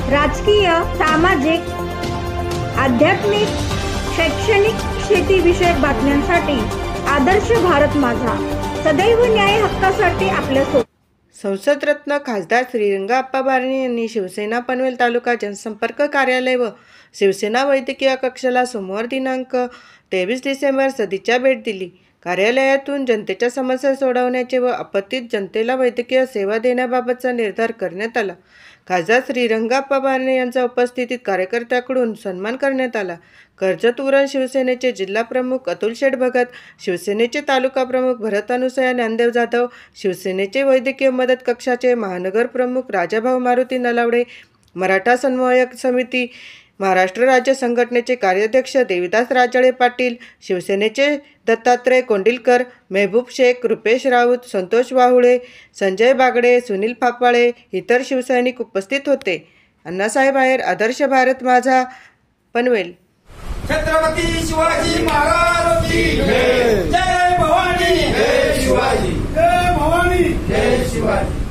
राजकीय, सामाजिक, आध्यात्मिक, शैक्षणिक, शेतीविषयक बातम्यांसाठी आदर्श भारत माझा सदैव न्याय हक्कासाठी आपल्यासोबत। संसदरत्न खासदार श्रीरंगाप्पा बारणे यांनी शिवसेना पनवेल तालुका जनसंपर्क कार्यालय व शिवसेना वैद्यकीय कक्षाला सोमवार दिनांक 23 डिसेंबर सदिच्छा भेट दिली। कार्यालयातून जनतेच्या समस्या सोडवण्याचे व आपत्तीत जनतेला वैद्यकीय सेवा देण्याबाबतचा निर्धार करण्यात आला। खासदार श्रीरंगाप्पा बारणे यांच्या उपस्थितीत कार्यकर्त्यांकडून सन्मान करण्यात आला। कर्जत उरण शिवसेनेचे जिल्हा प्रमुख अतुल शेठ भगत, शिवसेनेचे तालुका प्रमुख भरत अनुसया ज्ञानदेव जाधव, शिवसेनेचे वैद्यकीय मदत कक्षाचे महानगर प्रमुख राजाभाऊ मारुती नलावडे, मराठा समन्वयक समिती महाराष्ट्र राज्य संघटनेचे कार्याध्यक्ष देविदास राजाळे पाटील, शिवसेनेचे दत्तात्रय कोंडिलकर, मेहबूब शेख, रुपेश राऊत, संतोष वाहुळे, संजय बागडे, सुनील फापाळे इतर शिवसैनिक उपस्थित होते। अण्णासाहेब आहेर, आदर्श भारत माझा, पनवेल। छत्रपती शिवाजी महाराज की जय, जय भवानी, जय शिवाजी, जय भवानी, जय शिवाजी।